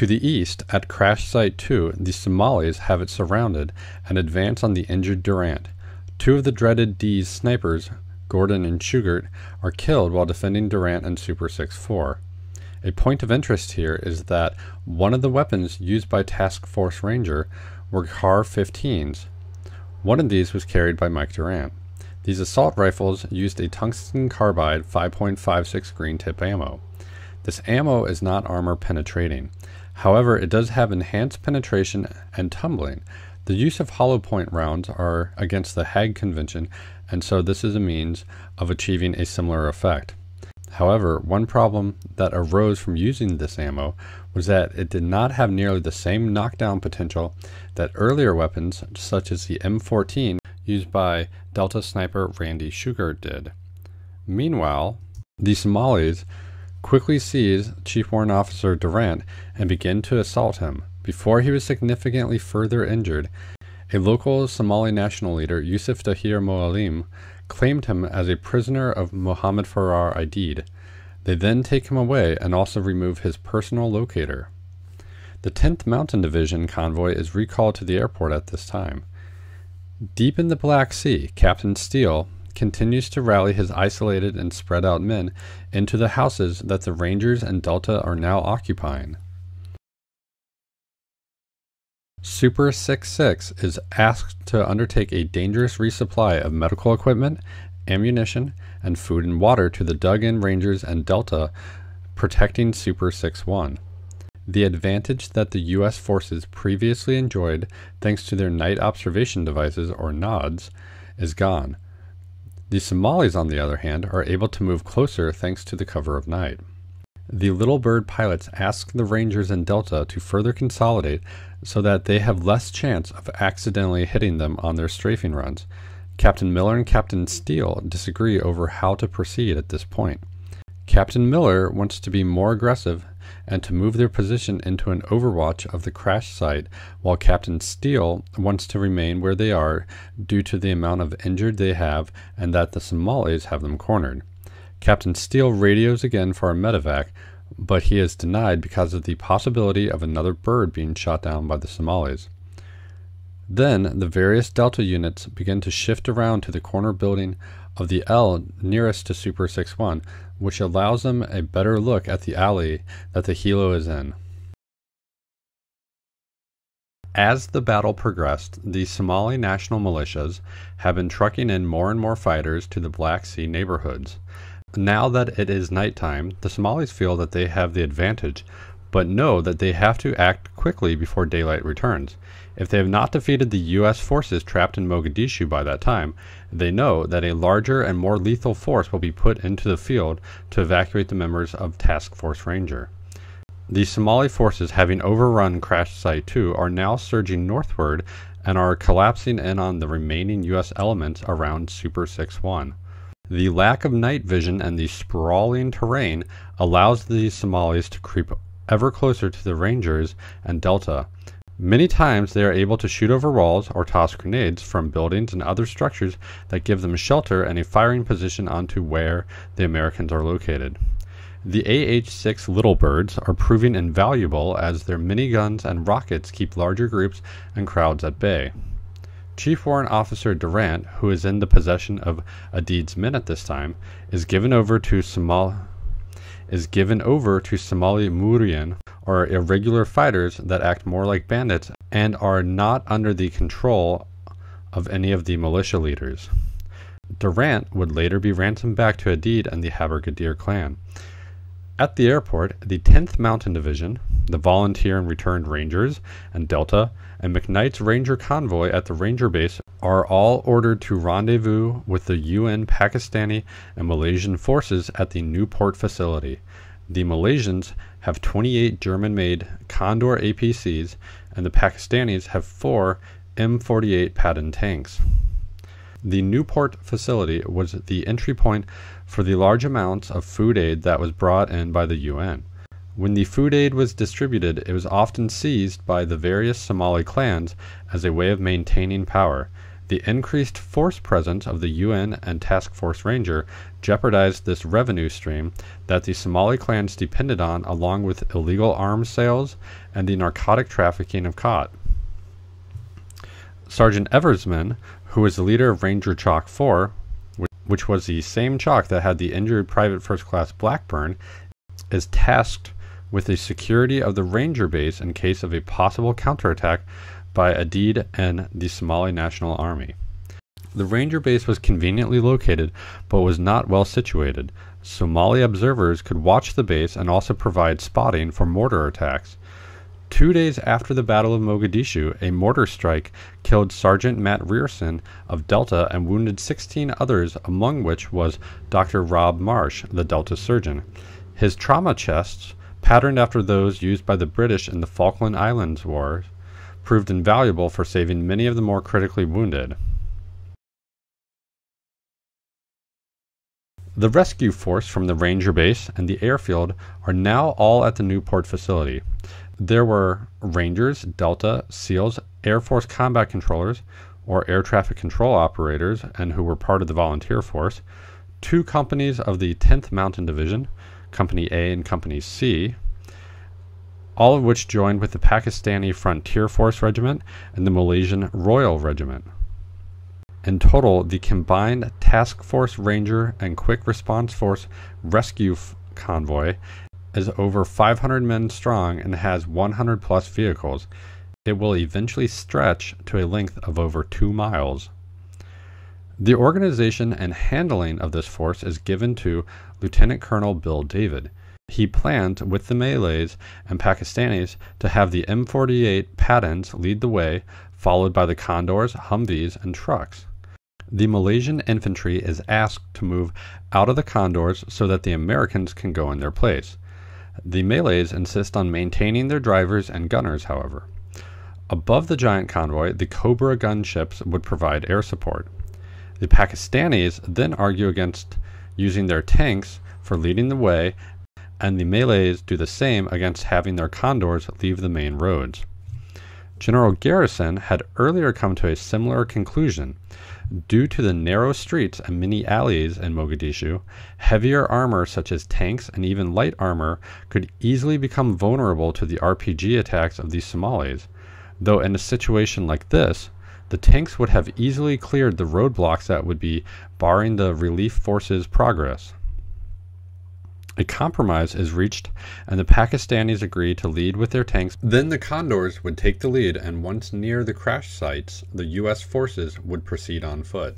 To the east, at Crash Site 2, the Somalis have it surrounded and advance on the injured Durant. Two of the dreaded D's snipers, Gordon and Shugart, are killed while defending Durant and Super 6-4. A point of interest here is that one of the weapons used by Task Force Ranger were CAR-15s. One of these was carried by Mike Durant. These assault rifles used a tungsten carbide 5.56 green tip ammo. This ammo is not armor penetrating. However, it does have enhanced penetration and tumbling. The use of hollow point rounds are against the Hague Convention, and so this is a means of achieving a similar effect. However, one problem that arose from using this ammo was that it did not have nearly the same knockdown potential that earlier weapons, such as the M14 used by Delta sniper Randy Shugart, did. Meanwhile, the Somalis quickly seize Chief Warrant Officer Durant and begin to assault him. Before he was significantly further injured, a local Somali national leader, Yusuf Tahir Moalim, claimed him as a prisoner of Mohamed Farrah Aidid. They then take him away and also remove his personal locator. The 10th Mountain Division convoy is recalled to the airport at this time. Deep in the Black Sea, Captain Steele continues to rally his isolated and spread out men into the houses that the Rangers and Delta are now occupying. Super 6-6 is asked to undertake a dangerous resupply of medical equipment, ammunition, and food and water to the dug-in Rangers and Delta protecting Super 6-1. The advantage that the U.S. forces previously enjoyed thanks to their night observation devices, or NODs, is gone. The Somalis, on the other hand, are able to move closer thanks to the cover of night. The Little Bird pilots ask the Rangers and Delta to further consolidate so that they have less chance of accidentally hitting them on their strafing runs. Captain Miller and Captain Steele disagree over how to proceed at this point. Captain Miller wants to be more aggressive and to move their position into an overwatch of the crash site, while Captain Steele wants to remain where they are due to the amount of injured they have and that the Somalis have them cornered. Captain Steele radios again for a medevac, but he is denied because of the possibility of another bird being shot down by the Somalis. Then the various Delta units begin to shift around to the corner building of the L nearest to Super 6-1, which allows them a better look at the alley that the helo is in. As the battle progressed, the Somali National Militias have been trucking in more and more fighters to the Black Sea neighborhoods. Now that it is nighttime, the Somalis feel that they have the advantage, but know that they have to act quickly before daylight returns. If they have not defeated the U.S. forces trapped in Mogadishu by that time, they know that a larger and more lethal force will be put into the field to evacuate the members of Task Force Ranger. The Somali forces, having overrun Crash Site 2, are now surging northward and are collapsing in on the remaining U.S. elements around Super 6-1. The lack of night vision and the sprawling terrain allows the Somalis to creep ever closer to the Rangers and Delta. Many times they are able to shoot over walls or toss grenades from buildings and other structures that give them shelter and a firing position onto where the Americans are located. The AH-6 Little Birds are proving invaluable as their miniguns and rockets keep larger groups and crowds at bay. Chief Warrant Officer Durant, who is in the possession of Aidid's men at this time, is given over to Somali Murian, or irregular fighters that act more like bandits and are not under the control of any of the militia leaders. Durant would later be ransomed back to Aidid and the Habergadir clan. At the airport, the 10th Mountain Division, the Volunteer and Returned Rangers, and Delta, and McKnight's Ranger convoy at the Ranger base are all ordered to rendezvous with the UN, Pakistani, and Malaysian forces at the Newport facility. The Malaysians have 28 German-made Condor APCs, and the Pakistanis have 4 M48 Patton tanks. The Newport facility was the entry point for the large amounts of food aid that was brought in by the UN. When the food aid was distributed, it was often seized by the various Somali clans as a way of maintaining power. The increased force presence of the UN and Task Force Ranger jeopardized this revenue stream that the Somali clans depended on, along with illegal arms sales and the narcotic trafficking of khat. Sergeant Eversman, who was the leader of Ranger Chalk 4, which was the same chalk that had the injured Private First Class Blackburn, is tasked with the security of the Ranger base in case of a possible counterattack by Aidid and the Somali National Army. The Ranger base was conveniently located, but was not well situated. Somali observers could watch the base and also provide spotting for mortar attacks. 2 days after the Battle of Mogadishu, a mortar strike killed Sergeant Matt Rearson of Delta and wounded 16 others, among which was Dr. Rob Marsh, the Delta surgeon. His trauma chests, patterned after those used by the British in the Falkland Islands Wars, proved invaluable for saving many of the more critically wounded. The rescue force from the Ranger base and the airfield are now all at the Newport facility. There were Rangers, Delta, SEALs, Air Force combat controllers, or air traffic control operators, and who were part of the volunteer force, 2 companies of the 10th Mountain Division, Company A and Company C, all of which joined with the Pakistani Frontier Force Regiment and the Malaysian Royal Regiment. In total, the combined Task Force Ranger and Quick Response Force Rescue Convoy is over 500 men strong and has 100 plus vehicles. It will eventually stretch to a length of over 2 miles. The organization and handling of this force is given to Lieutenant Colonel Bill David. He planned, with the Malays and Pakistanis, to have the M48 Pattons lead the way, followed by the Condors, Humvees, and trucks. The Malaysian infantry is asked to move out of the Condors so that the Americans can go in their place. The Malays insist on maintaining their drivers and gunners, however. Above the giant convoy, the Cobra gunships would provide air support. The Pakistanis then argue against using their tanks for leading the way, and the Malays do the same against having their Condors leave the main roads. General Garrison had earlier come to a similar conclusion. Due to the narrow streets and many alleys in Mogadishu, heavier armor such as tanks and even light armor could easily become vulnerable to the RPG attacks of the Somalis, though in a situation like this, the tanks would have easily cleared the roadblocks that would be barring the relief forces' progress. A compromise is reached, and the Pakistanis agree to lead with their tanks. Then the Condors would take the lead, and once near the crash sites, the U.S. forces would proceed on foot.